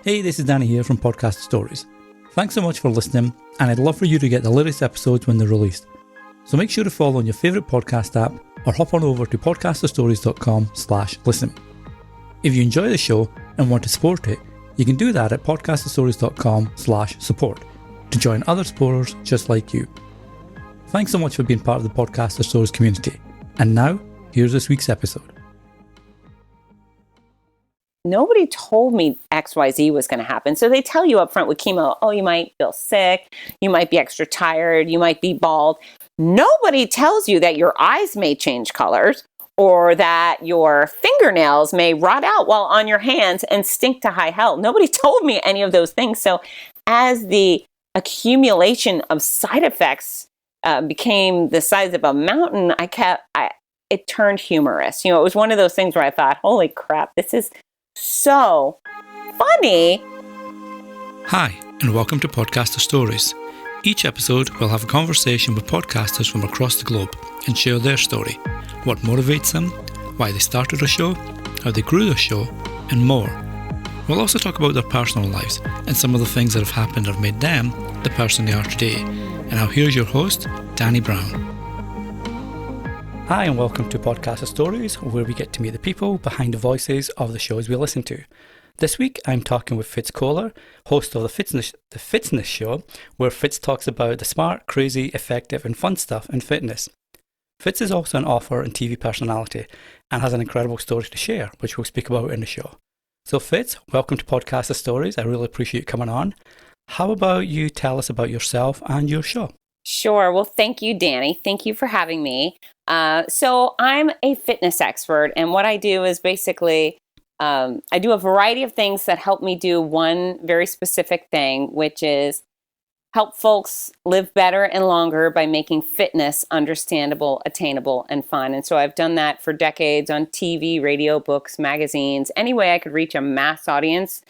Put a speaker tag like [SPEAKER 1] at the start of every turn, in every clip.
[SPEAKER 1] Hey, this is Danny here from Podcast Stories. Thanks so much for listening, and I'd love for you to get the latest episodes when they're released. So make sure to follow on your favourite podcast app or hop on over to podcasterstories.com/listen. If you enjoy the show and want to support it, you can do that at podcasterstories.com/support to join other supporters just like you. Thanks so much for being part of the Podcaster Stories community. And now, here's this week's episode.
[SPEAKER 2] Nobody told me XYZ was going to happen. So they tell you up front with chemo, oh, you might feel sick, you might be extra tired, you might be bald. Nobody tells you that your eyes may change colors or that your fingernails may rot out while on your hands and stink to high hell. Nobody told me any of those things. So as the accumulation of side effects became the size of a mountain, it turned humorous. It was one of those things where I thought, holy crap, this is so funny.
[SPEAKER 1] Hi, and welcome to Podcaster Stories. Each episode we'll have a conversation with podcasters from across the globe and share their story, what motivates them, why they started a show, how they grew the show, and more. We'll also talk about their personal lives and some of the things that have happened that have made them the person they are today. And now here's your host, Danny Brown. Hi and welcome to Podcaster Stories, where we get to meet the people behind the voices of the shows we listen to. This week I'm talking with Fitz Koehler, host of the Fitzness show, where Fitz talks about the smart, crazy, effective and fun stuff in fitness. Fitz is also an author and TV personality and has an incredible story to share, which we'll speak about in the show. So Fitz, welcome to Podcaster Stories. I really appreciate you coming on. How about you tell us about yourself and your show?
[SPEAKER 2] Sure. Well, thank you, Danny. Thank you for having me. So I'm a fitness expert, and what I do is basically I do a variety of things that help me do one very specific thing, which is help folks live better and longer by making fitness understandable, attainable, and fun. And so I've done that for decades on TV, radio, books, magazines. Any way I could reach a mass audience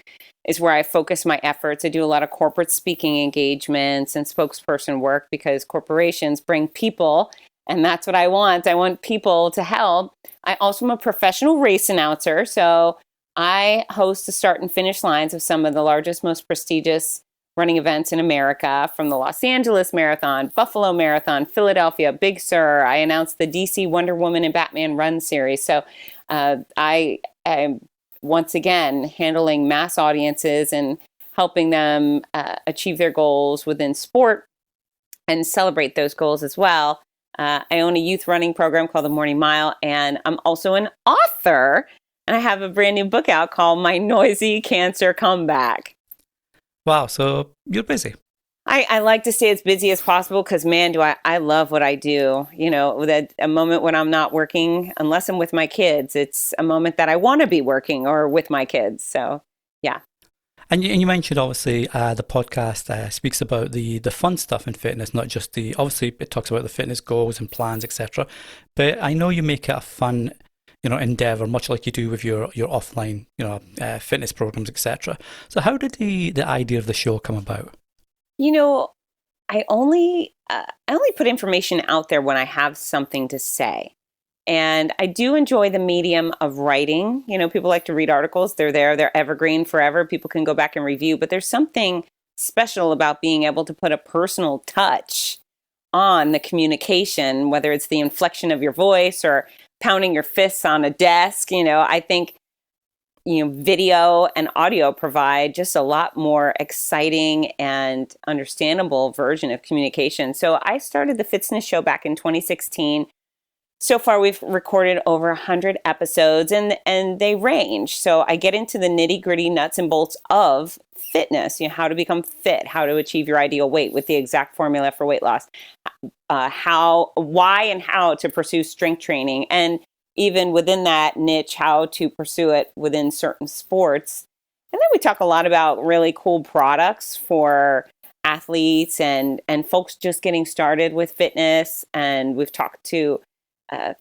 [SPEAKER 2] is where I focus my efforts. I do a lot of corporate speaking engagements and spokesperson work because corporations bring people, and that's what I want. I want people to help. I also am a professional race announcer, so I host the start and finish lines of some of the largest, most prestigious running events in America, from the Los Angeles Marathon, Buffalo Marathon, Philadelphia, Big Sur. I announced the DC Wonder Woman and Batman Run series. So I am once again handling mass audiences and helping them achieve their goals within sport and celebrate those goals as well. I own a youth running program called the Morning Mile, and I'm also an author, and I have a brand new book out called My Noisy Cancer Comeback.
[SPEAKER 1] Wow, so you're busy.
[SPEAKER 2] I like to stay as busy as possible because, man, I love what I do. That a moment when I'm not working, unless I'm with my kids, it's a moment that I want to be working or with my kids. So, yeah.
[SPEAKER 1] And you mentioned, obviously, the podcast speaks about the fun stuff in fitness, not just obviously, it talks about the fitness goals and plans, etc. But I know you make it a fun, endeavour, much like you do with your offline, fitness programs, etc. So how did the idea of the show come about?
[SPEAKER 2] I only put information out there when I have something to say. And I do enjoy the medium of writing. People like to read articles. They're evergreen forever. People can go back and review. But there's something special about being able to put a personal touch on the communication, whether it's the inflection of your voice or pounding your fists on a desk. I think video and audio provide just a lot more exciting and understandable version of communication. So I started the Fitzness show back in 2016. So far, we've recorded over 100 episodes, and they range. So I get into the nitty-gritty nuts and bolts of fitness, how to become fit, how to achieve your ideal weight with the exact formula for weight loss, why and how to pursue strength training, and even within that niche, how to pursue it within certain sports. And then we talk a lot about really cool products for athletes and folks just getting started with fitness. And we've talked to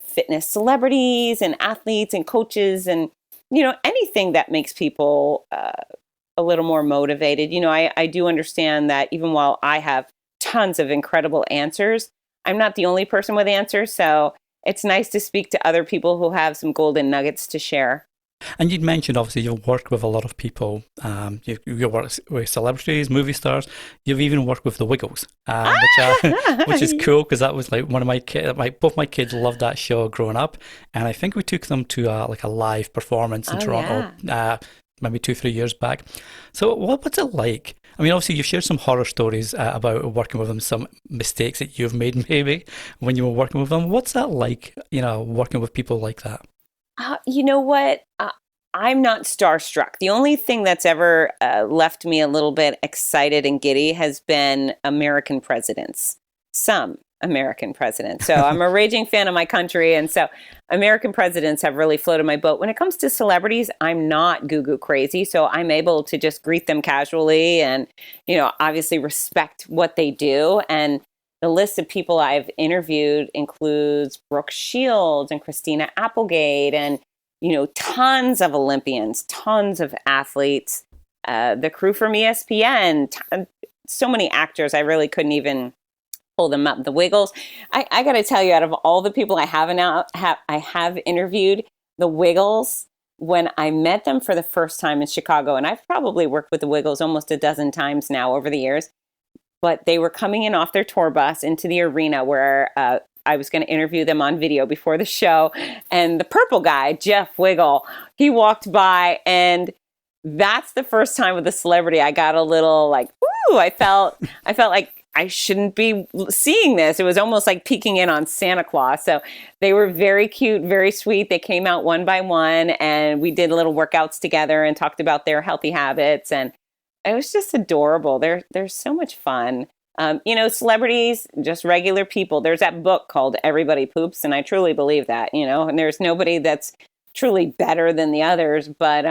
[SPEAKER 2] fitness celebrities and athletes and coaches and, anything that makes people a little more motivated. I do understand that even while I have tons of incredible answers, I'm not the only person with answers. So it's nice to speak to other people who have some golden nuggets to share.
[SPEAKER 1] And you'd mentioned, obviously, you've worked with a lot of people. You work with celebrities, movie stars. You've even worked with the Wiggles, which is cool because that was like one of my kids. Both my kids loved that show growing up, and I think we took them to like a live performance in Toronto, maybe 2-3 years back. So, what's it like? I mean, obviously, you've shared some horror stories about working with them, some mistakes that you've made maybe when you were working with them. What's that like? Working with people like that.
[SPEAKER 2] You know what? I'm not starstruck. The only thing that's ever left me a little bit excited and giddy has been American presidents. Some American presidents. So I'm a raging fan of my country. And so American presidents have really floated my boat. When it comes to celebrities, I'm not goo-goo crazy. So I'm able to just greet them casually and, obviously respect what they do. And the list of people I've interviewed includes Brooke Shields and Christina Applegate and, tons of Olympians, tons of athletes, the crew from ESPN, so many actors. I really couldn't even pull them up. The Wiggles. I got to tell you, out of all the people I have interviewed, the Wiggles, when I met them for the first time in Chicago, and I've probably worked with the Wiggles almost a dozen times now over the years, but they were coming in off their tour bus into the arena where I was going to interview them on video before the show. And the purple guy, Jeff Wiggle, he walked by, and that's the first time with a celebrity I got a little like, ooh, I felt like I shouldn't be seeing this. It was almost like peeking in on Santa Claus. So they were very cute, very sweet. They came out one by one, and we did little workouts together and talked about their healthy habits. And it was just adorable. They're so much fun. Celebrities, just regular people. There's that book called Everybody Poops, and I truly believe that, and there's nobody that's truly better than the others. But,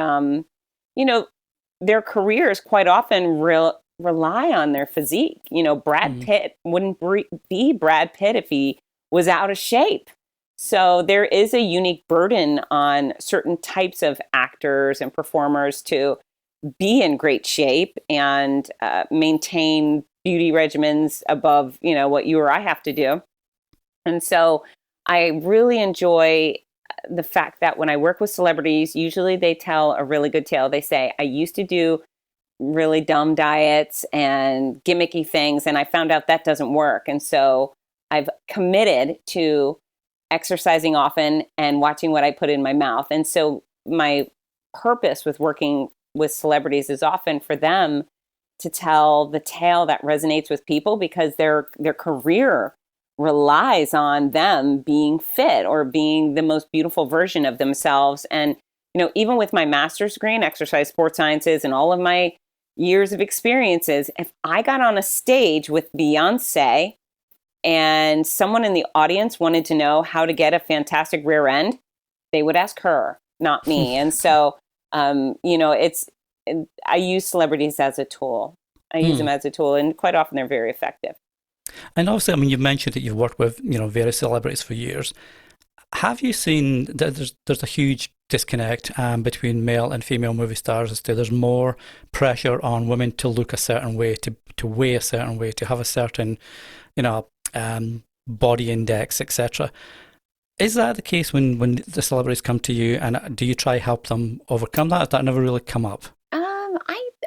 [SPEAKER 2] their careers quite often rely on their physique. Brad Pitt wouldn't be Brad Pitt if he was out of shape. So there is a unique burden on certain types of actors and performers to be in great shape and maintain beauty regimens above, what you or I have to do. And so I really enjoy the fact that when I work with celebrities, usually they tell a really good tale. They say, I used to do really dumb diets and gimmicky things, and I found out that doesn't work. And so I've committed to exercising often and watching what I put in my mouth. And so my purpose with working with celebrities is often for them to tell the tale that resonates with people, because their career relies on them being fit or being the most beautiful version of themselves. And, even with my master's degree in exercise sports sciences and all of my years of experiences, if I got on a stage with Beyonce and someone in the audience wanted to know how to get a fantastic rear end, they would ask her, not me. And so, I use celebrities as a tool. I use them as a tool, and quite often they're very effective.
[SPEAKER 1] And also, you've mentioned that you've worked with, various celebrities for years. Have you seen that there's a huge disconnect between male and female movie stars as to there's more pressure on women to look a certain way, to weigh a certain way, to have a certain, body index, etc. Is that the case when the celebrities come to you, and do you try help them overcome that? Has that never really come up?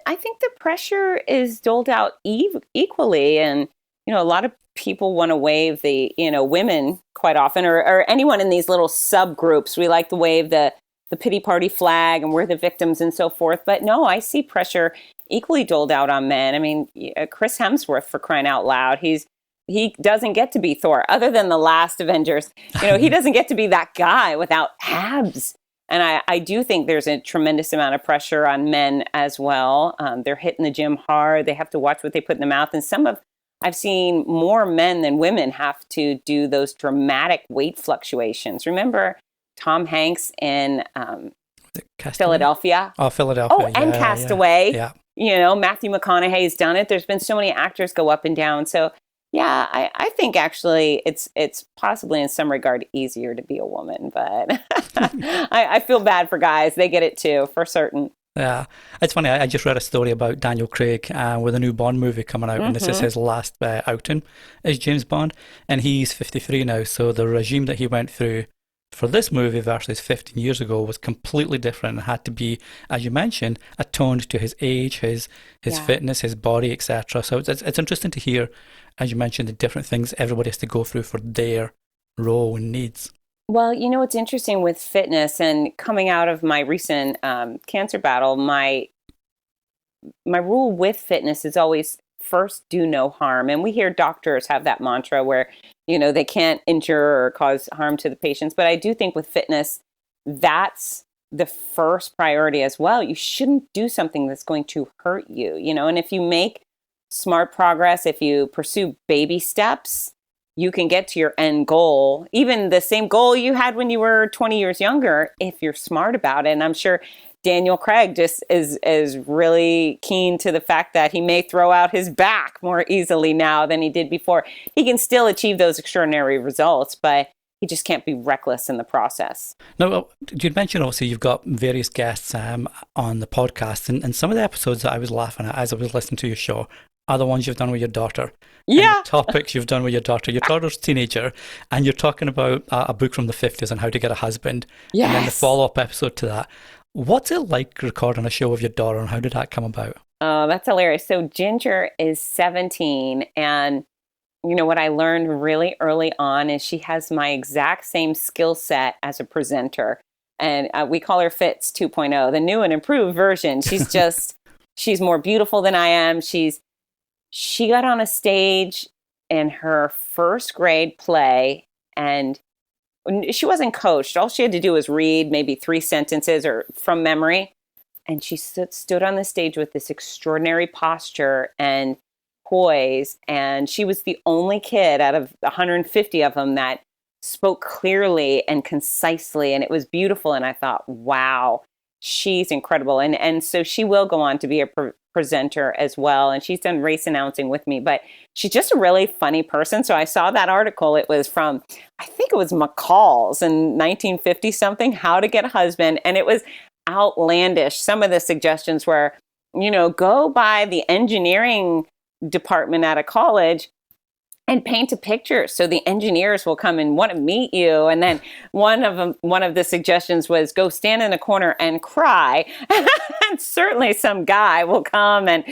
[SPEAKER 2] I think the pressure is doled out equally, and a lot of people want to wave the women quite often, or anyone in these little subgroups. We like to wave the pity party flag, and we're the victims and so forth. But no, I see pressure equally doled out on men. I mean, Chris Hemsworth, for crying out loud, he doesn't get to be Thor, other than the last Avengers. He doesn't get to be that guy without abs. And I do think there's a tremendous amount of pressure on men as well. They're hitting the gym hard. They have to watch what they put in the mouth. And I've seen more men than women have to do those dramatic weight fluctuations. Remember Tom Hanks in Philadelphia?
[SPEAKER 1] Oh, Philadelphia.
[SPEAKER 2] Oh, and Castaway.
[SPEAKER 1] Yeah.
[SPEAKER 2] Matthew McConaughey's done it. There's been so many actors go up and down. So yeah, I think actually it's possibly in some regard easier to be a woman, but I feel bad for guys. They get it too, for certain.
[SPEAKER 1] Yeah, it's funny. I just read a story about Daniel Craig with a new Bond movie coming out, and this is his last outing as James Bond, and he's 53 now. So the regime that he went through for this movie versus 15 years ago was completely different and had to be, as you mentioned, attuned to his age, his fitness, his body, etc. So it's interesting to hear, as you mentioned, the different things everybody has to go through for their role and needs.
[SPEAKER 2] Well, what's interesting with fitness and coming out of my recent cancer battle, my rule with fitness is always first do no harm. And we hear doctors have that mantra where, they can't injure or cause harm to the patients. But I do think with fitness, that's the first priority as well. You shouldn't do something that's going to hurt you, and if you make smart progress, if you pursue baby steps, you can get to your end goal, even the same goal you had when you were 20 years younger, if you're smart about it. And I'm sure Daniel Craig just is really keen to the fact that he may throw out his back more easily now than he did before. He can still achieve those extraordinary results, but he just can't be reckless in the process.
[SPEAKER 1] Now, you'd mentioned obviously you've got various guests on the podcast, and some of the episodes that I was laughing at as I was listening to your show are the ones you've done with your daughter.
[SPEAKER 2] Yeah.
[SPEAKER 1] And the topics you've done with your daughter. Your daughter's a teenager, and you're talking about a book from the 50s on how to get a husband.
[SPEAKER 2] Yes.
[SPEAKER 1] And then the follow-up episode to that. What's it like recording a show with your daughter, and how did that come about?
[SPEAKER 2] Oh, that's hilarious. So Ginger is 17, and what I learned really early on is she has my exact same skill set as a presenter. And we call her Fitz 2.0, the new and improved version. She's she's more beautiful than I am. She got on a stage in her first grade play, and she wasn't coached. All she had to do was read maybe 3 sentences or from memory. And she stood on the stage with this extraordinary posture and poise. And she was the only kid out of 150 of them that spoke clearly and concisely. And it was beautiful. And I thought, wow, she's incredible. And so she will go on to be a presenter as well. And she's done race announcing with me, but she's just a really funny person. So I saw that article. It was from, I think it was McCall's in 1950 something, How to Get a Husband. And it was outlandish. Some of the suggestions were, go by the engineering department at a college and paint a picture so the engineers will come and want to meet you. And then one of the suggestions was go stand in a corner and cry. And certainly some guy will come and,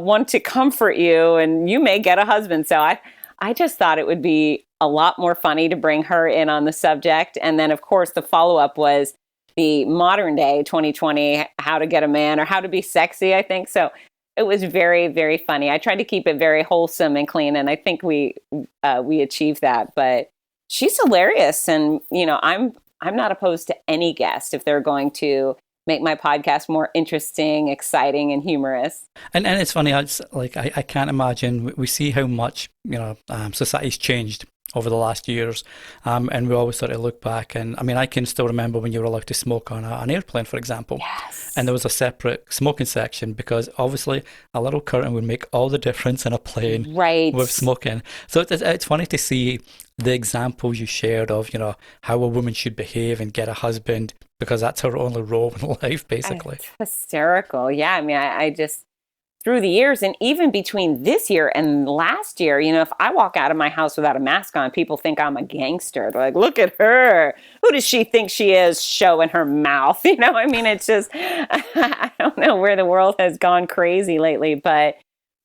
[SPEAKER 2] want to comfort you, and you may get a husband. So I just thought it would be a lot more funny to bring her in on the subject. And then, of course, the follow-up was the modern day 2020, how to get a man or how to be sexy, I think. So it was very, very funny. I tried to keep it very wholesome and clean, and I think we achieved that. But she's hilarious, and I'm not opposed to any guest if they're going to make my podcast more interesting, exciting, and humorous.
[SPEAKER 1] And it's funny. I can't imagine. We see how much society's changed over the last years, and we always sort of look back. And I mean, I can still remember when you were allowed to smoke on an airplane, for example.
[SPEAKER 2] Yes.
[SPEAKER 1] And there was a separate smoking section because obviously a little curtain would make all the difference in a plane,
[SPEAKER 2] right,
[SPEAKER 1] with smoking. So it's funny to see the examples you shared of how a woman should behave and get a husband, because that's her only role in life, basically.
[SPEAKER 2] It's hysterical. Yeah, I mean, I just, through the years, and even between this year and last year, if I walk out of my house without a mask on, people think I'm a gangster. They're like, look at her. Who does she think she is, showing her mouth? I mean, it's just, I don't know where the world has gone crazy lately, but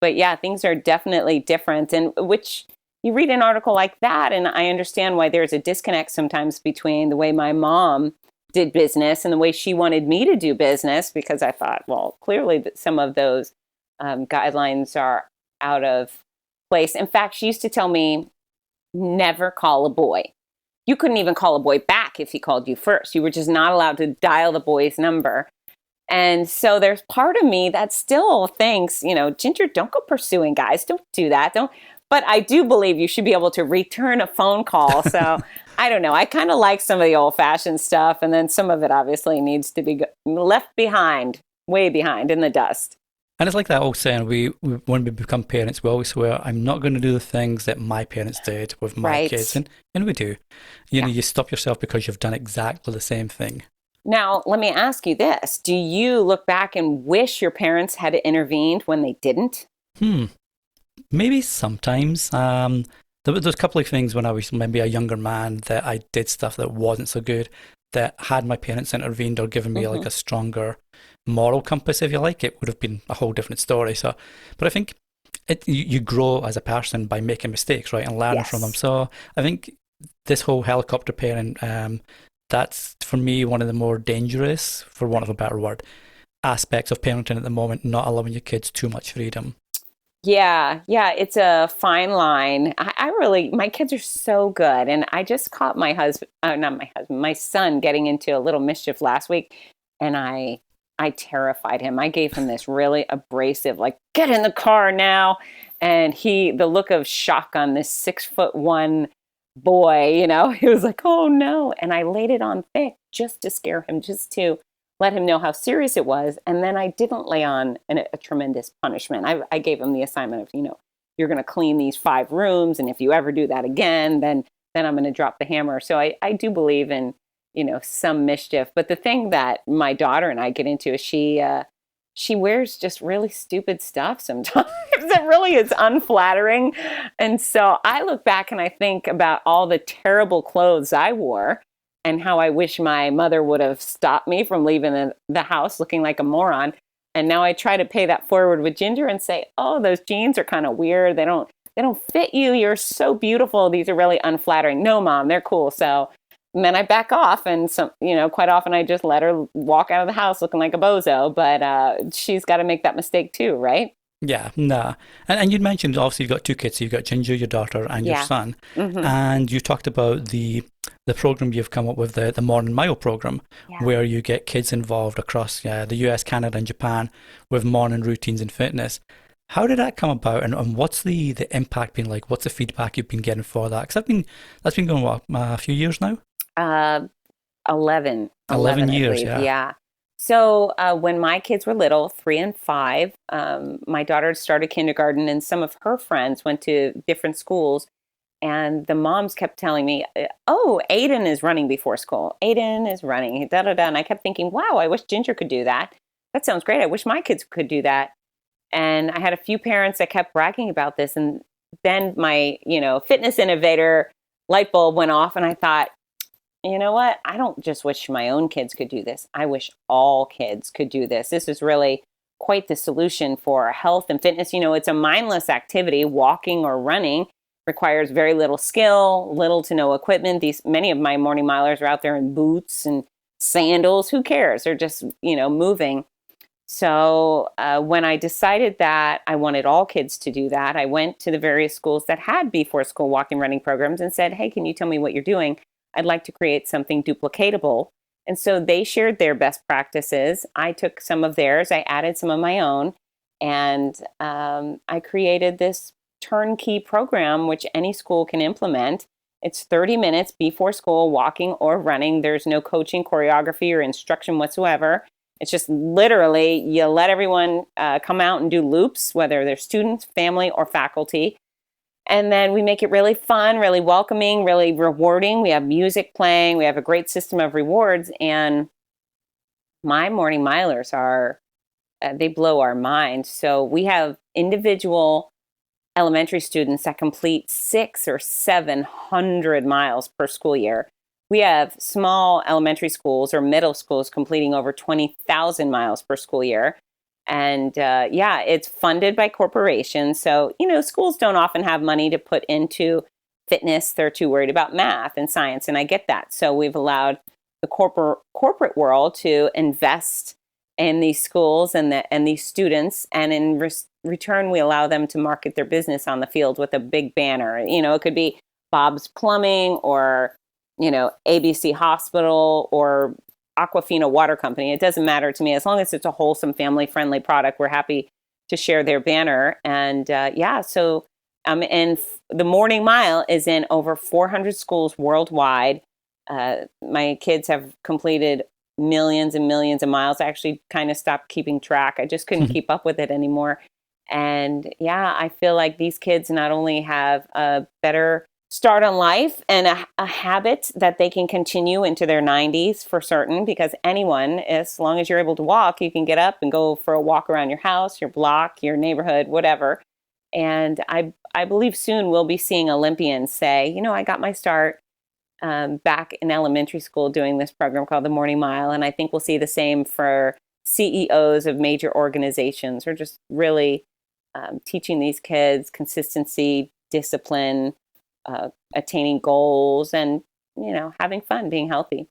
[SPEAKER 2] yeah, things are definitely different. And which you read an article like that, and I understand why there's a disconnect sometimes between the way my mom did business and the way she wanted me to do business, because I thought, well, clearly that some of those guidelines are out of place. In fact, she used to tell me, never call a boy. You couldn't even call a boy back if he called you first. You were just not allowed to dial the boy's number. And so there's part of me that still thinks, Ginger, don't go pursuing guys. Don't do that. But I do believe you should be able to return a phone call. So I don't know. I kind of like some of the old-fashioned stuff. And then some of it obviously needs to be left behind, way behind in the dust.
[SPEAKER 1] And it's like that old saying, when we become parents, we always swear, I'm not going to do the things that my parents did with my kids. And we do. You stop yourself because you've done exactly the same thing.
[SPEAKER 2] Now, let me ask you this. Do you look back and wish your parents had intervened when they didn't?
[SPEAKER 1] Maybe sometimes. There's There's a couple of things when I was maybe a younger man that I did stuff that wasn't so good, that had my parents intervened or given me like a stronger moral compass, if you like, it would have been a whole different story. So, but I think you grow as a person by making mistakes, right, and learning from them. So I think this whole helicopter parent, that's for me one of the more dangerous, for want of a better word, aspects of parenting at the moment, not allowing your kids too much freedom.
[SPEAKER 2] Yeah, it's a fine line. I really, my kids are so good. And I just caught my husband, not my husband, my son getting into a little mischief last week. And I terrified him. I gave him this really abrasive, like, get in the car now. And the look of shock on this 6'1" boy, he was like, oh no. And I laid it on thick just to scare him, just to let him know how serious it was. And then I didn't lay on a tremendous punishment. I gave him the assignment of, you're going to clean these 5 rooms. And if you ever do that again, then I'm going to drop the hammer. So I do believe in, some mischief. But the thing that my daughter and I get into is she wears just really stupid stuff sometimes. It really is unflattering. And so I look back and I think about all the terrible clothes I wore, and how I wish my mother would have stopped me from leaving the house looking like a moron. And now I try to pay that forward with Ginger and say, oh, those jeans are kind of weird. They don't fit you. You're so beautiful. These are really unflattering. No, Mom, they're cool. So and then I back off, and quite often I just let her walk out of the house looking like a bozo. But she's got to make that mistake too, right?
[SPEAKER 1] Yeah, nah. And you mentioned, obviously, you've got 2 kids. So you've got Ginger, your daughter, and your son. And you talked about the program you've come up with, the Morning Mile program, where you get kids involved across the US, Canada, and Japan with morning routines and fitness. How did that come about, and what's the impact been like? What's the feedback you've been getting for that? Because that's been going, a few years now?
[SPEAKER 2] 11
[SPEAKER 1] years,
[SPEAKER 2] yeah. So when my kids were little, 3 and 5, my daughter started kindergarten, and some of her friends went to different schools. And the moms kept telling me, oh, Aiden is running before school. Aiden is running, da-da-da. And I kept thinking, wow, I wish Ginger could do that. That sounds great. I wish my kids could do that. And I had a few parents that kept bragging about this. And then my, fitness innovator light bulb went off, and I thought, you know what? I don't just wish my own kids could do this. I wish all kids could do this. This is really quite the solution for health and fitness. It's a mindless activity. Walking or running requires very little skill, little to no equipment. Many of my morning milers are out there in boots and sandals. Who cares? They're just, moving. So when I decided that I wanted all kids to do that, I went to the various schools that had before school walking running programs and said, hey, can you tell me what you're doing? I'd like to create something duplicatable. And so they shared their best practices. I took some of theirs. I added some of my own. And I created this turnkey program, which any school can implement. It's 30 minutes before school, walking or running. There's no coaching, choreography, or instruction whatsoever. It's just literally you let everyone come out and do loops, whether they're students, family, or faculty. And then we make it really fun, really welcoming, really rewarding. We have music playing. We have a great system of rewards. And my morning milers they blow our mind. So we have individual elementary students that complete 600 or 700 miles per school year. We have small elementary schools or middle schools completing over 20,000 miles per school year. And it's funded by corporations. So, schools don't often have money to put into fitness. They're too worried about math and science. And I get that. So we've allowed the corporate world to invest in these schools and these students. And in return, we allow them to market their business on the field with a big banner. It could be Bob's Plumbing or, ABC Hospital or Aquafina Water Company. It doesn't matter to me. As long as it's a wholesome, family-friendly product, we're happy to share their banner. And so and the Morning Mile is in over 400 schools worldwide. My kids have completed millions and millions of miles. I actually kind of stopped keeping track. I just couldn't keep up with it anymore. And I feel like these kids not only have a better start on life and a habit that they can continue into their 90s for certain, because anyone, as long as you're able to walk, you can get up and go for a walk around your house, your block, your neighborhood, whatever. And I believe soon we'll be seeing Olympians say, I got my start back in elementary school doing this program called the Morning Mile. And I think we'll see the same for CEOs of major organizations. We're just really teaching these kids consistency, discipline, attaining goals, and, having fun, being healthy.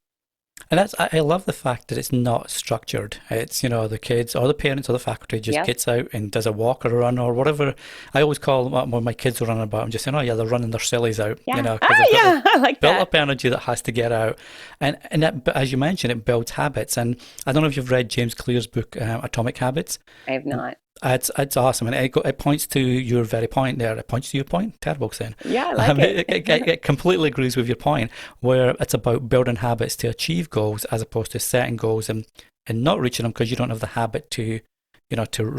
[SPEAKER 1] And I love the fact that it's not structured. It's, the kids or the parents or the faculty just gets out and does a walk or a run or whatever. I always call when my kids are running about, I'm just saying, oh yeah, they're running their sillies out.
[SPEAKER 2] Yeah. I like
[SPEAKER 1] built
[SPEAKER 2] that.
[SPEAKER 1] up energy that has to get out. And that, as you mentioned, it builds habits. And I don't know if you've read James Clear's book, Atomic Habits.
[SPEAKER 2] I have not.
[SPEAKER 1] It's awesome, and it points to your very point there. It points to your point. Terrible saying.
[SPEAKER 2] Yeah, I like it.
[SPEAKER 1] It completely agrees with your point, where it's about building habits to achieve goals as opposed to setting goals and not reaching them because you don't have the habit to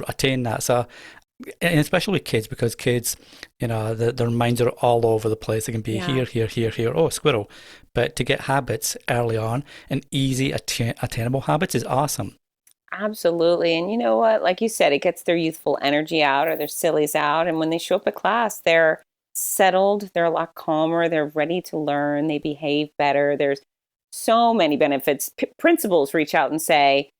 [SPEAKER 1] attain that. So, and especially with kids, because kids, their minds are all over the place. They can be here. Oh, squirrel. But to get habits early on and easy attainable habits is awesome.
[SPEAKER 2] Absolutely. And you know what? Like you said, it gets their youthful energy out or their sillies out. And when they show up at class, they're settled, they're a lot calmer, they're ready to learn, they behave better. There's so many benefits. Principals reach out and say,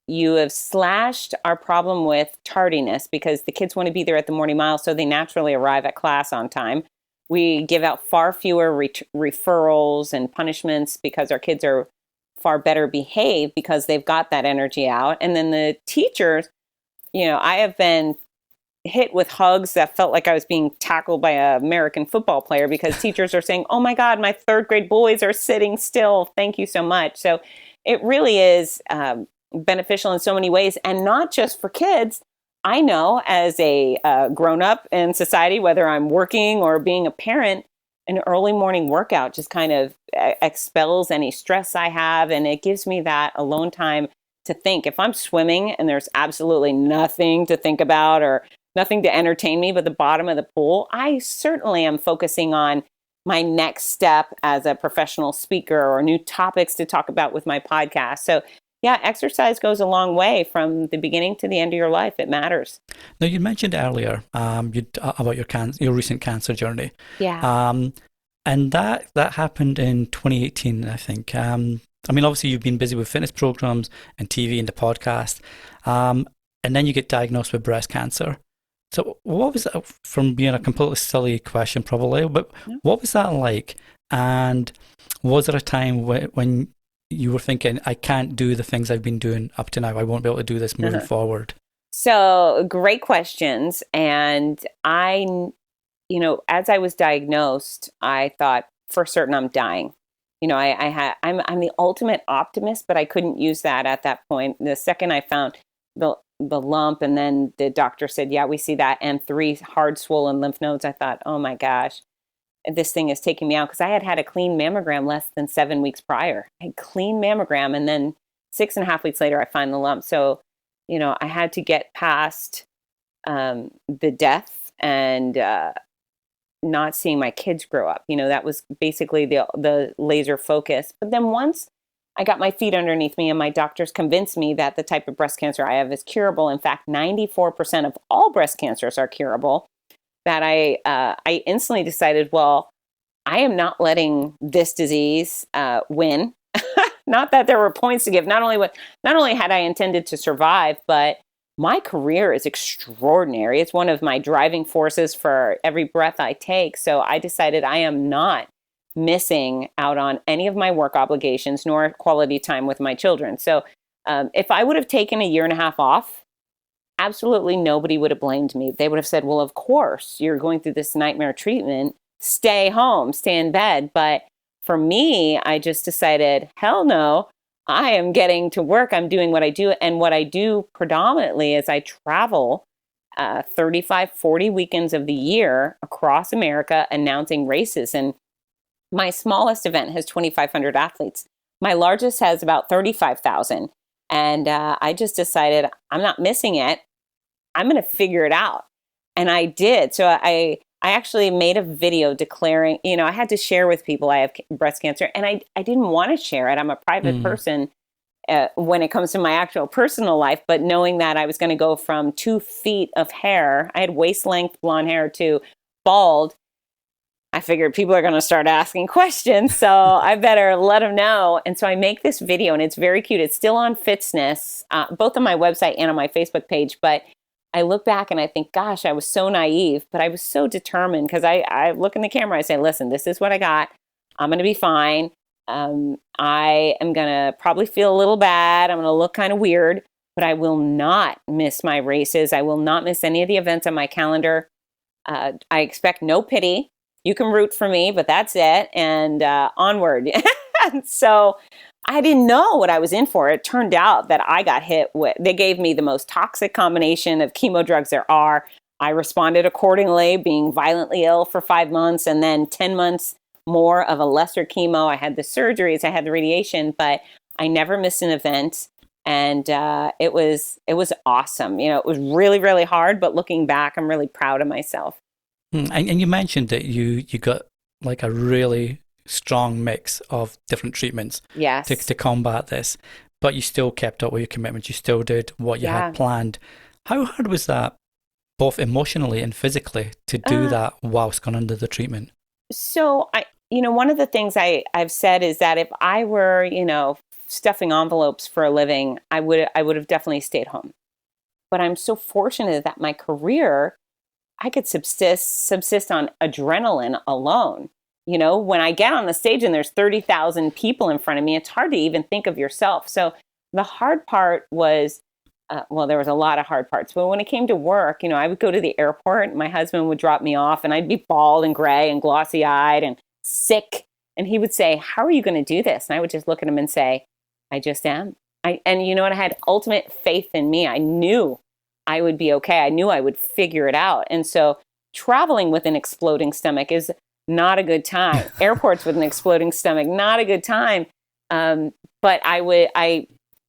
[SPEAKER 2] you have slashed our problem with tardiness because the kids want to be there at the Morning Mile, so they naturally arrive at class on time. We give out far fewer referrals and punishments because our kids are far better behaved because they've got that energy out. And then the teachers, I have been hit with hugs that felt like I was being tackled by an American football player because teachers are saying, oh my God, my third grade boys are sitting still. Thank you so much. So it really is beneficial in so many ways, and not just for kids. I know as a grown-up in society, whether I'm working or being a parent, an early morning workout just kind of expels any stress I have. And it gives me that alone time to think. If I'm swimming and there's absolutely nothing to think about or nothing to entertain me but the bottom of the pool, I certainly am focusing on my next step as a professional speaker or new topics to talk about with my podcast. So yeah, exercise goes a long way from the beginning to the end of your life. It matters.
[SPEAKER 1] Now, you mentioned earlier about your recent cancer journey.
[SPEAKER 2] Yeah.
[SPEAKER 1] And that happened in 2018, I think. Obviously, you've been busy with fitness programs and TV and the podcast. And then you get diagnosed with breast cancer. So what was that, from being a completely silly question probably, but what was that like? And was there a time when you were thinking, I can't do the things I've been doing up to now. I won't be able to do this moving forward? So
[SPEAKER 2] great questions. And I, as I was diagnosed, I thought for certain I'm dying. I'm the ultimate optimist, but I couldn't use that at that point. The second I found the lump, and then the doctor said, yeah, we see that, and 3 hard swollen lymph nodes, I thought, oh my gosh, this thing is taking me out, because I had a clean mammogram less than 7 weeks prior. I had clean mammogram, and then 6.5 weeks later, I find the lump. So, I had to get past the death and not seeing my kids grow up. That was basically the laser focus. But then once I got my feet underneath me and my doctors convinced me that the type of breast cancer I have is curable. In fact, 94% of all breast cancers are curable. That I instantly decided, well, I am not letting this disease win. Not that there were points to give. Not only had I intended to survive, but my career is extraordinary. It's one of my driving forces for every breath I take. So I decided I am not missing out on any of my work obligations nor quality time with my children. So if I would have taken a 1.5 years off, absolutely nobody would have blamed me. They would have said, well, of course, you're going through this nightmare treatment. Stay home, stay in bed. But for me, I just decided, hell no, I am getting to work. I'm doing what I do. And what I do predominantly is I travel 35, 40 weekends of the year across America announcing races. And my smallest event has 2,500 athletes. My largest has about 35,000. And I just decided I'm not missing it. I'm going to figure it out. And I did. So I actually made a video declaring, I had to share with people I have breast cancer. And I didn't want to share it. I'm a private person. when it comes to my actual personal life, but knowing that I was going to go from 2 feet of hair, I had waist length blonde hair, to bald, I figured people are going to start asking questions, so I better let them know. And so I make this video, and it's very cute. It's still on Fitzness, both on my website and on my Facebook page. But I look back and I think, gosh, I was so naive, but I was so determined, because I look in the camera, I say, listen, this is what I got. I'm going to be fine. I am going to probably feel a little bad. I'm going to look kind of weird, but I will not miss my races. I will not miss any of the events on my calendar. I expect no pity. You can root for me, but that's it. And onward. So I didn't know what I was in for. It turned out that I got hit with, they gave me the most toxic combination of chemo drugs there are. I responded accordingly, being violently ill for 5 months, and then 10 months more of a lesser chemo. I had the surgeries, I had the radiation, but I never missed an event. And it was awesome. It was really, really hard, but looking back, I'm really proud of myself.
[SPEAKER 1] And you mentioned that you got like a really strong mix of different treatments,
[SPEAKER 2] yes,
[SPEAKER 1] to combat this, but you still kept up with your commitments. You still did what you had planned. How hard was that, both emotionally and physically, to do that whilst going under the treatment?
[SPEAKER 2] So one of the things I've said is that if I were, stuffing envelopes for a living, I would have definitely stayed home. But I'm so fortunate that my career, I could subsist on adrenaline alone. When I get on the stage and there's 30,000 people in front of me, it's hard to even think of yourself. So the hard part was, there was a lot of hard parts, but when it came to work, I would go to the airport, my husband would drop me off, and I'd be bald and gray and glossy eyed and sick. And he would say, how are you going to do this? And I would just look at him and say, I just am. And you know what? I had ultimate faith in me. I knew I would be okay. I knew I would figure it out. And so traveling with an exploding stomach is not a good time. Airports with an exploding stomach, not a good time. But I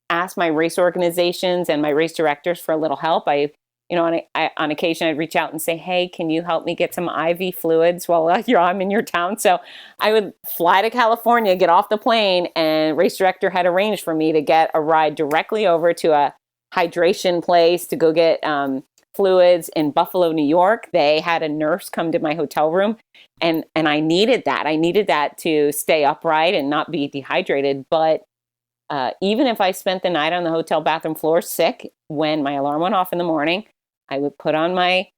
[SPEAKER 2] asked my race organizations and my race directors for a little help. On occasion, I'd reach out and say, hey, can you help me get some IV fluids while I'm in your town? So I would fly to California, get off the plane, and race director had arranged for me to get a ride directly over to a hydration place to go get fluids in Buffalo, New York. They had a nurse come to my hotel room, and I needed that. I needed that to stay upright and not be dehydrated. But even if I spent the night on the hotel bathroom floor sick, when my alarm went off in the morning, I would put on my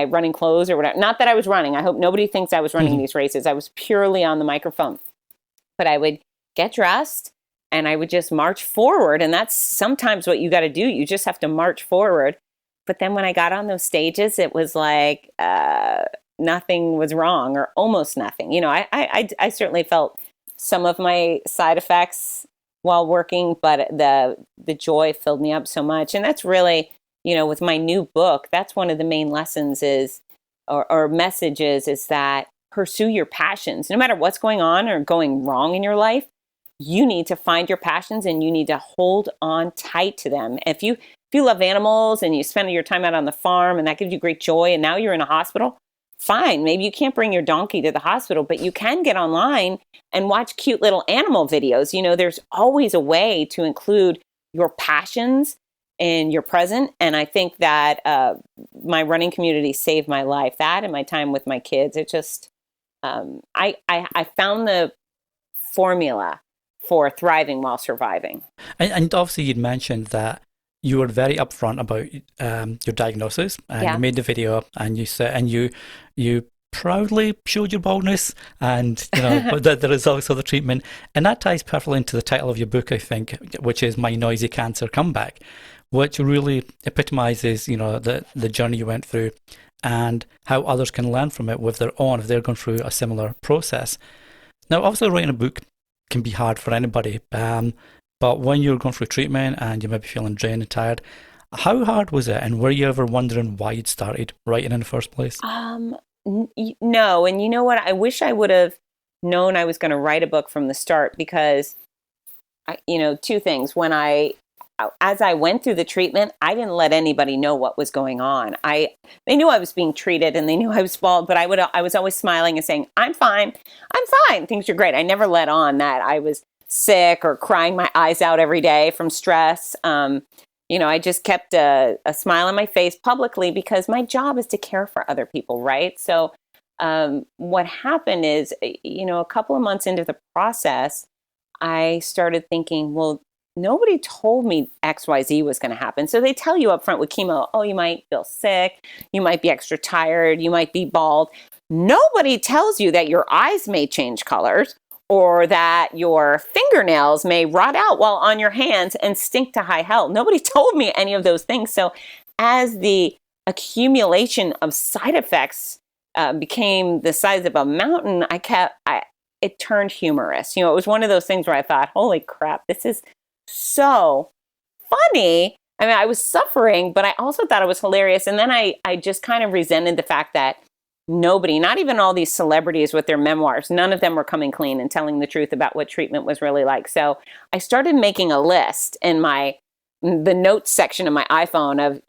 [SPEAKER 2] running clothes or whatever. Not that I was running. I hope nobody thinks I was running these races. I was purely on the microphone. But I would get dressed and I would just march forward. And that's sometimes what you got to do. You just have to march forward. But then when I got on those stages, it was like nothing was wrong, or almost nothing. I certainly felt some of my side effects while working, but the joy filled me up so much. And that's really, with my new book, that's one of the main lessons or messages is that pursue your passions. No matter what's going on or going wrong in your life, you need to find your passions and you need to hold on tight to them. If you love animals and you spend your time out on the farm and that gives you great joy, and now you're in a hospital, fine. Maybe you can't bring your donkey to the hospital, but you can get online and watch cute little animal videos. There's always a way to include your passions in your present. And I think that my running community saved my life. That and my time with my kids. It just, I found the formula for thriving while surviving.
[SPEAKER 1] And obviously you'd mentioned that you were very upfront about your diagnosis, and you made the video, and you said, and you proudly showed your baldness and the results of the treatment, and that ties perfectly into the title of your book, I think, which is My Noisy Cancer Comeback, which really epitomizes the journey you went through and how others can learn from it with their own if they're going through a similar process. Now, obviously, writing a book can be hard for anybody. But when you're going through treatment and you may be feeling drained and tired, how hard was it? And were you ever wondering why you'd started writing in the first place?
[SPEAKER 2] No. And you know what? I wish I would have known I was going to write a book from the start, because, two things. As I went through the treatment, I didn't let anybody know what was going on. They knew I was being treated and they knew I was bald, but I was always smiling and saying, I'm fine. Things are great. I never let on that I was sick or crying my eyes out every day from stress. I just kept a smile on my face publicly because my job is to care for other people, right? So what happened is, a couple of months into the process, I started thinking, well, nobody told me XYZ was going to happen. So they tell you up front with chemo, oh, you might feel sick, you might be extra tired, you might be bald. Nobody tells you that your eyes may change colors or that your fingernails may rot out while on your hands and stink to high hell. Nobody told me any of those things. So as the accumulation of side effects became the size of a mountain, it turned humorous. It was one of those things where I thought, holy crap, this is so funny. I mean, I was suffering, but I also thought it was hilarious. And then I just kind of resented the fact that nobody, not even all these celebrities with their memoirs, none of them were coming clean and telling the truth about what treatment was really like. So I started making a list in the notes section of my iPhone of,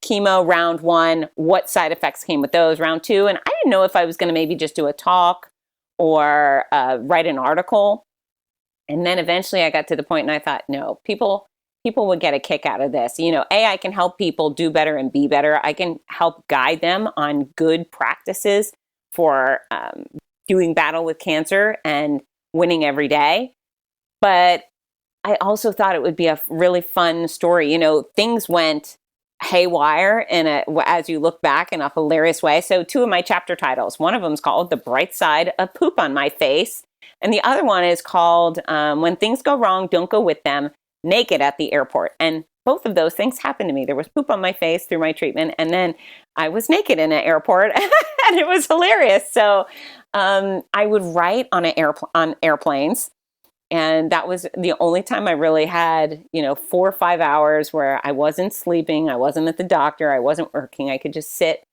[SPEAKER 2] chemo round 1, what side effects came with those, round 2. And I didn't know if I was going to maybe just do a talk or write an article. And then eventually I got to the point and I thought, no, people would get a kick out of this. I can help people do better and be better. I can help guide them on good practices for doing battle with cancer and winning every day. But I also thought it would be a really fun story. Things went haywire as you look back, in a hilarious way. So 2 of my chapter titles, one of them is called The Bright Side of Poop on My Face. And the other one is called When Things Go Wrong, Don't Go With Them, Naked at the Airport. And both of those things happened to me. There was poop on my face through my treatment, and then I was naked in an airport, and it was hilarious. So I would write on airplanes, and that was the only time I really had 4 or 5 hours where I wasn't sleeping, I wasn't at the doctor, I wasn't working, I could just sit.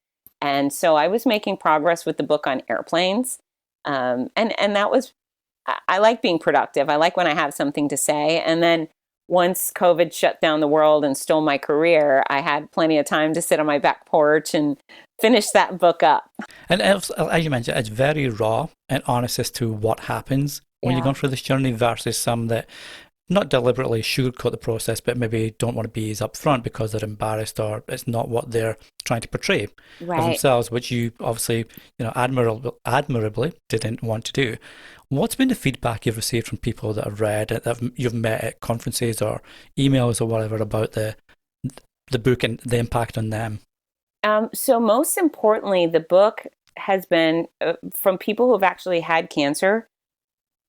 [SPEAKER 2] And so I was making progress with the book on airplanes, and that was, I like being productive. I like when I have something to say. And then once COVID shut down the world and stole my career, I had plenty of time to sit on my back porch and finish that book up.
[SPEAKER 1] And as you mentioned, it's very raw and honest as to what happens when you're going through this journey versus some that not deliberately sugarcoat the process, but maybe don't want to be as upfront because they're embarrassed or it's not what they're trying to portray of themselves, which you obviously, admirably didn't want to do. What's been the feedback you've received from people that have read it, that you've met at conferences or emails or whatever about the book and the impact on them?
[SPEAKER 2] So most importantly, the book has been from people who have actually had cancer.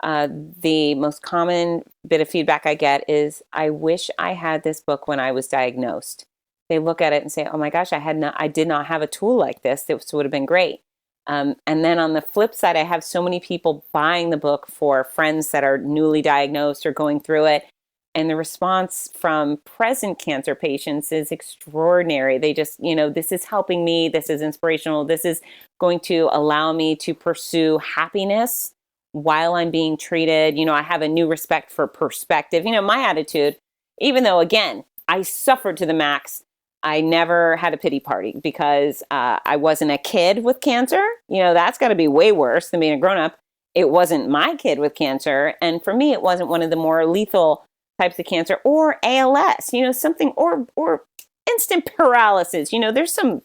[SPEAKER 2] The most common bit of feedback I get is, I wish I had this book when I was diagnosed. They look at it and say, oh my gosh, I did not have a tool like this. This would have been great. And then on the flip side, I have so many people buying the book for friends that are newly diagnosed or going through it. And the response from present cancer patients is extraordinary. They just, this is helping me. This is inspirational. This is going to allow me to pursue happiness while I'm being treated. I have a new respect for perspective. My attitude, even though, again, I suffered to the max, I never had a pity party because I wasn't a kid with cancer. That's got to be way worse than being a grown-up. It wasn't my kid with cancer. And for me, it wasn't one of the more lethal types of cancer or ALS, something, or instant paralysis. There's some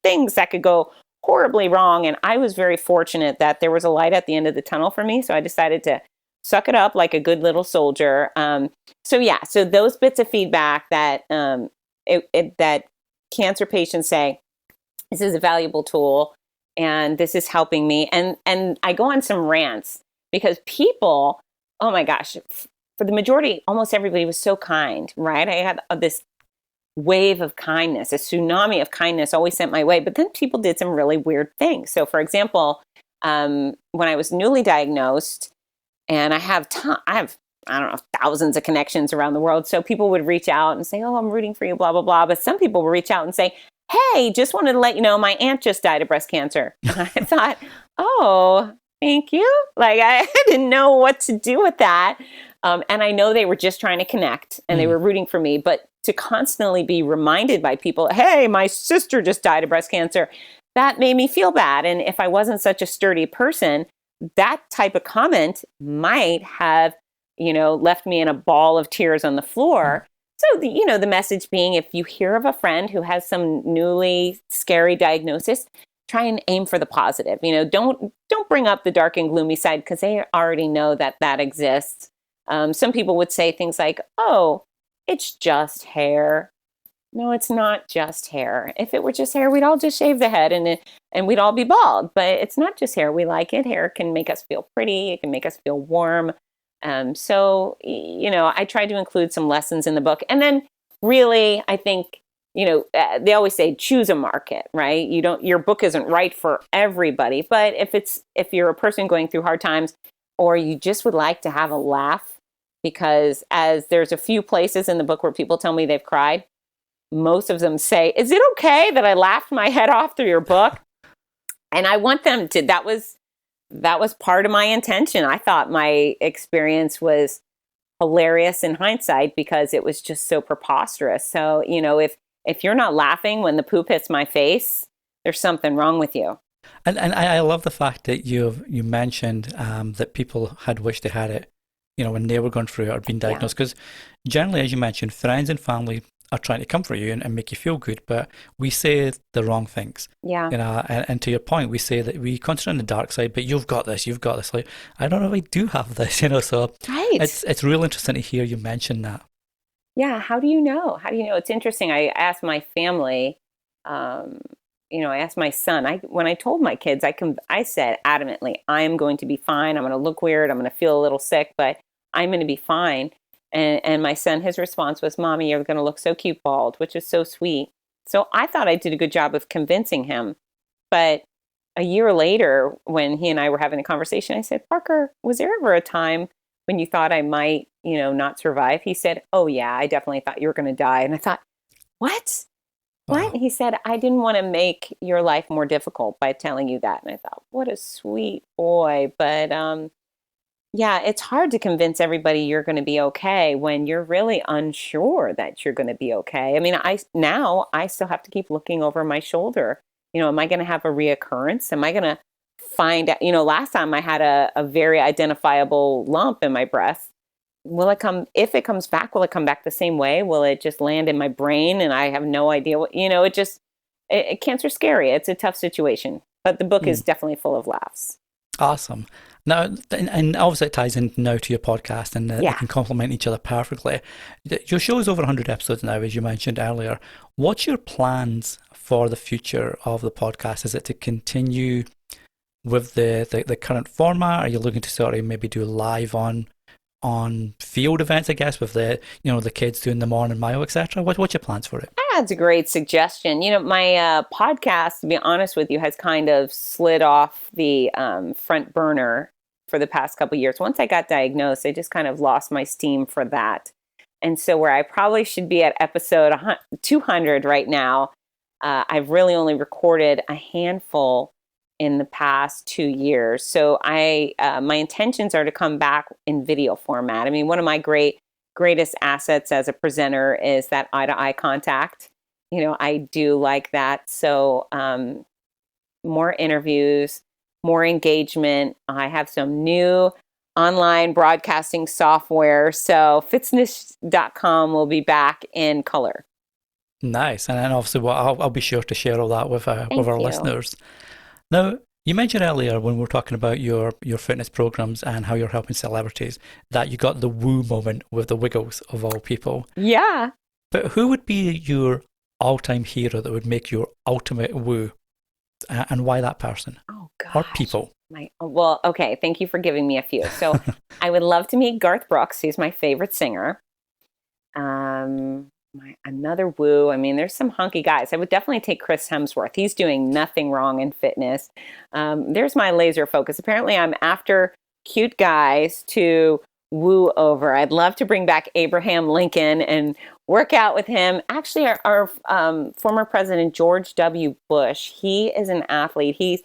[SPEAKER 2] things that could go horribly wrong. And I was very fortunate that there was a light at the end of the tunnel for me. So I decided to suck it up like a good little soldier. So those bits of feedback that that cancer patients say, this is a valuable tool and this is helping me. And I go on some rants because people, oh my gosh, for the majority, almost everybody was so kind, right? I had this wave of kindness, a tsunami of kindness always sent my way. But then people did some really weird things. So for example, when I was newly diagnosed, and I have I don't know, thousands of connections around the world. So people would reach out and say, oh, I'm rooting for you, blah, blah, blah. But some people would reach out and say, hey, just wanted to let you know my aunt just died of breast cancer. And I thought, oh, thank you. Like, I didn't know what to do with that. And I know they were just trying to connect and they were rooting for me. But to constantly be reminded by people, hey, my sister just died of breast cancer, that made me feel bad. And if I wasn't such a sturdy person, that type of comment might have, left me in a ball of tears on the floor. So, the message being, if you hear of a friend who has some newly scary diagnosis, try and aim for the positive. Don't bring up the dark and gloomy side, because they already know that exists. Some people would say things like, oh, it's just hair. No, it's not just hair. If it were just hair, we'd all just shave the head and we'd all be bald. But it's not just hair. We like it. Hair can make us feel pretty. It can make us feel warm. So, I tried to include some lessons in the book. And then really, I think, they always say choose a market, right? Your book isn't right for everybody. But if you're a person going through hard times, or you just would like to have a laugh, because as there's a few places in the book where people tell me they've cried, most of them say, is it okay that I laughed my head off through your book? And I want them to, that was part of my intention. I thought my experience was hilarious in hindsight, because it was just so preposterous. So, if you're not laughing when the poop hits my face, there's something wrong with you.
[SPEAKER 1] And I love the fact that you mentioned that people had wished they had it, when they were going through it or being diagnosed. Because generally, as you mentioned, friends and family are trying to comfort you and make you feel good, but we say the wrong things.
[SPEAKER 2] Yeah.
[SPEAKER 1] And to your point, we say that we concentrate on the dark side, but you've got this. Like, I don't know if I do have this, so
[SPEAKER 2] right.
[SPEAKER 1] It's real interesting to hear you mention that.
[SPEAKER 2] Yeah. How do you know? It's interesting. I asked my family, I asked my son, when I told my kids, I said adamantly, I am going to be fine. I'm going to look weird. I'm going to feel a little sick, but I'm going to be fine. And my son, his response was, Mommy, you're going to look so cute bald, which is so sweet. So I thought I did a good job of convincing him. But a year later, when he and I were having a conversation, I said, Parker, was there ever a time when you thought I might, not survive? He said, oh, yeah, I definitely thought you were going to die. And I thought, what?
[SPEAKER 1] Wow.
[SPEAKER 2] What? He said, I didn't want to make your life more difficult by telling you that. And I thought, what a sweet boy. But yeah, it's hard to convince everybody you're going to be okay when you're really unsure that you're going to be okay. I mean, I still have to keep looking over my shoulder. Am I going to have a reoccurrence? Am I going to find out? Last time I had a very identifiable lump in my breast. If it comes back, will it come back the same way? Will it just land in my brain and I have no idea what, cancer's scary. It's a tough situation, but the book is definitely full of laughs.
[SPEAKER 1] Awesome. Now, and obviously it ties in now to your podcast, and they can complement each other perfectly. Your show is over 100 episodes now, as you mentioned earlier. What's your plans for the future of the podcast? Is it to continue with the current format? Are you looking to sort of maybe do live on field events, I guess, with the kids doing the morning mile, etc.? What's your plans for it?
[SPEAKER 2] That's a great suggestion. My podcast, to be honest with you, has kind of slid off the front burner for the past couple of years. Once I got diagnosed, I just kind of lost my steam for that. And so where I probably should be at episode 200 right now, I've really only recorded a handful in the past 2 years. So my intentions are to come back in video format. I mean, one of my greatest assets as a presenter is that eye-to-eye contact. I do like that. So more interviews, more engagement. I have some new online broadcasting software. So Fitzness.com will be back in color.
[SPEAKER 1] Nice. And then obviously I'll be sure to share all that with our listeners. Now, you mentioned earlier when we were talking about your fitness programs and how you're helping celebrities that you got the woo moment with the Wiggles of all people.
[SPEAKER 2] Yeah.
[SPEAKER 1] But who would be your all-time hero that would make your ultimate woo? And why that person?
[SPEAKER 2] Oh, gosh.
[SPEAKER 1] Or people?
[SPEAKER 2] Well, okay. Thank you for giving me a few. So I would love to meet Garth Brooks. He's my favorite singer. Another woo. I mean, there's some hunky guys. I would definitely take Chris Hemsworth. He's doing nothing wrong in fitness. There's my laser focus. Apparently, I'm after cute guys to woo over. I'd love to bring back Abraham Lincoln and work out with him. Actually, our former president, George W. Bush, he is an athlete. He's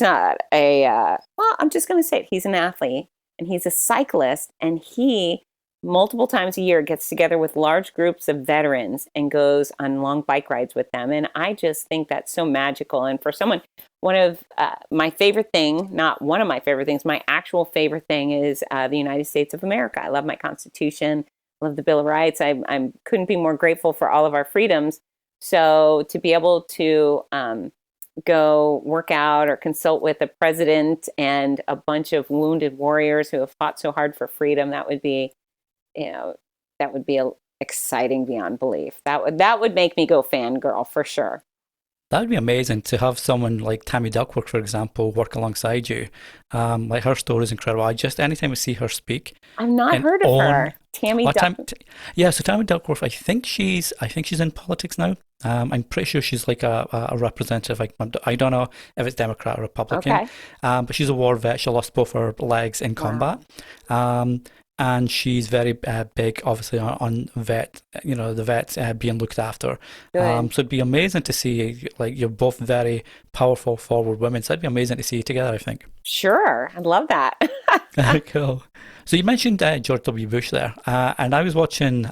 [SPEAKER 2] not I'm just going to say it. He's an athlete and he's a cyclist, and he multiple times a year gets together with large groups of veterans and goes on long bike rides with them. And I just think that's so magical. And for someone, one of my favorite thing, not one of my favorite things, my actual favorite thing is the United States of America. I love my Constitution. I love the Bill of Rights. I couldn't be more grateful for all of our freedoms. So to be able to go work out or consult with a president and a bunch of wounded warriors who have fought so hard for freedom, that would be, that would be exciting beyond belief. That would make me go fangirl for sure.
[SPEAKER 1] That would be amazing to have someone like Tammy Duckworth, for example, work alongside you. Like her story is incredible. Anytime I see her speak,
[SPEAKER 2] I've not heard of her. Tammy Duckworth.
[SPEAKER 1] So Tammy Duckworth, I think she's in politics now. I'm pretty sure she's like a representative. I don't know if it's Democrat or Republican.
[SPEAKER 2] Okay.
[SPEAKER 1] But she's a war vet. She lost both her legs in combat. And she's very big, obviously, on the vets being looked after. So it'd be amazing to see, like, you're both very powerful, forward women. So it'd be amazing to see you together, I think.
[SPEAKER 2] Sure. I'd love that.
[SPEAKER 1] Cool. So you mentioned George W. Bush there. And I was watching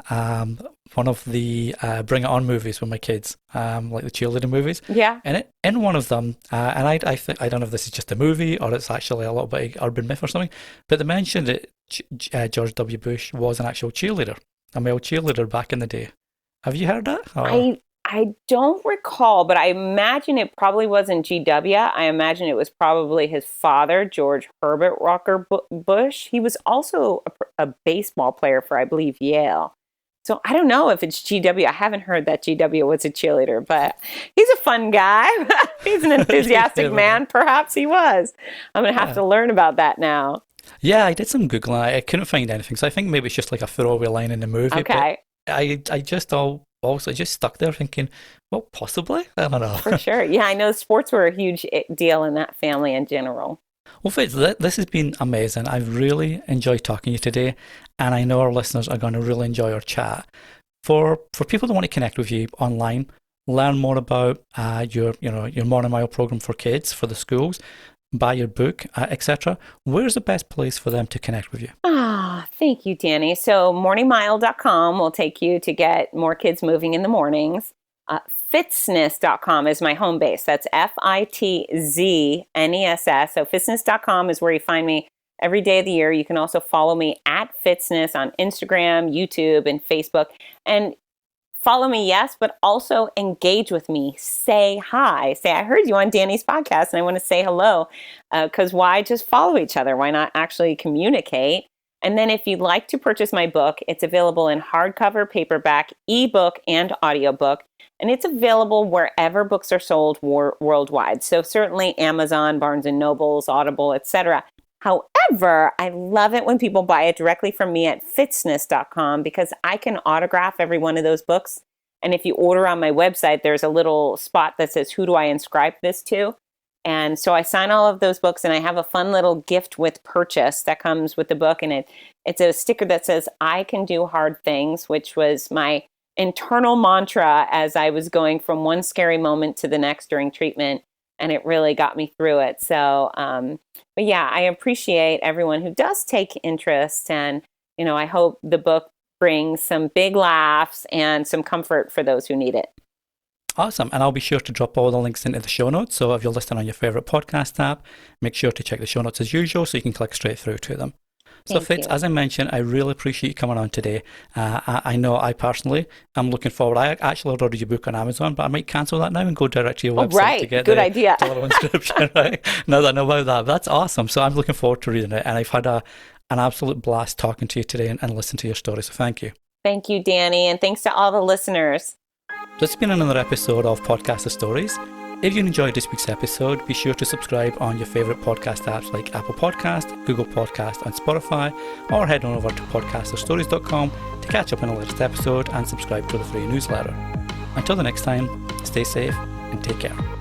[SPEAKER 1] one of the Bring It On movies with my kids, like the cheerleading movies.
[SPEAKER 2] Yeah.
[SPEAKER 1] And in one of them, and I don't know if this is just a movie or it's actually a little bit urban myth or something, but they mentioned that George W. Bush was an actual cheerleader, a male cheerleader back in the day. Have you heard that? Or?
[SPEAKER 2] I don't recall, but I imagine it probably wasn't GW. I imagine it was probably his father, George Herbert Walker Bush. He was also a baseball player for, I believe, Yale. So I don't know if it's GW. I haven't heard that GW was a cheerleader, but he's a fun guy. He's an enthusiastic man. Perhaps he was. I'm going to have to learn about that now.
[SPEAKER 1] Yeah, I did some Googling. I couldn't find anything. So I think maybe it's just like a throwaway line in the movie.
[SPEAKER 2] Okay.
[SPEAKER 1] But I just also just stuck there thinking, well, possibly? I don't know.
[SPEAKER 2] For sure. Yeah, I know sports were a huge deal in that family in general.
[SPEAKER 1] Well, Fitz, this has been amazing. I've really enjoyed talking to you today, and I know our listeners are going to really enjoy our chat. For people that want to connect with you online, learn more about your Morning Mile program for kids, for the schools, buy your book, etc., where's the best place for them to connect with you?
[SPEAKER 2] Thank you, Danny. So morningmile.com will take you to get more kids moving in the mornings. Fitzness.com is my home base. That's Fitzness. So Fitzness.com is where you find me every day of the year. You can also follow me at Fitzness on Instagram, YouTube, and Facebook. And follow me, yes, but also engage with me. Say hi. Say, I heard you on Danny's podcast and I want to say hello. Because why just follow each other? Why not actually communicate? And then if you'd like to purchase my book, it's available in hardcover, paperback, ebook, and audiobook. And it's available wherever books are sold worldwide. So certainly Amazon, Barnes & Nobles, Audible, etc. However, I love it when people buy it directly from me at Fitzness.com because I can autograph every one of those books. And if you order on my website, there's a little spot that says, who do I inscribe this to? And so I sign all of those books and I have a fun little gift with purchase that comes with the book. And it's a sticker that says, I can do hard things, which was my internal mantra as I was going from one scary moment to the next during treatment. And it really got me through it. So, but yeah, I appreciate everyone who does take interest. And, I hope the book brings some big laughs and some comfort for those who need it.
[SPEAKER 1] Awesome. And I'll be sure to drop all the links into the show notes. So if you're listening on your favorite podcast app, make sure to check the show notes as usual so you can click straight through to them. So Fitz, as I mentioned, I really appreciate you coming on today. I know I personally am looking forward. I actually ordered your book on Amazon, but I might cancel that now and go direct to your website to get the little inscription. Right? Now that I know about that, that's awesome. So I'm looking forward to reading it. And I've had an absolute blast talking to you today and listening to your story. So thank you.
[SPEAKER 2] Thank you, Danny. And thanks to all the listeners.
[SPEAKER 1] This has been another episode of Podcaster Stories. If you enjoyed this week's episode, be sure to subscribe on your favourite podcast apps like Apple Podcast, Google Podcast and Spotify, or head on over to podcasterstories.com to catch up on the latest episode and subscribe to the free newsletter. Until the next time, stay safe and take care.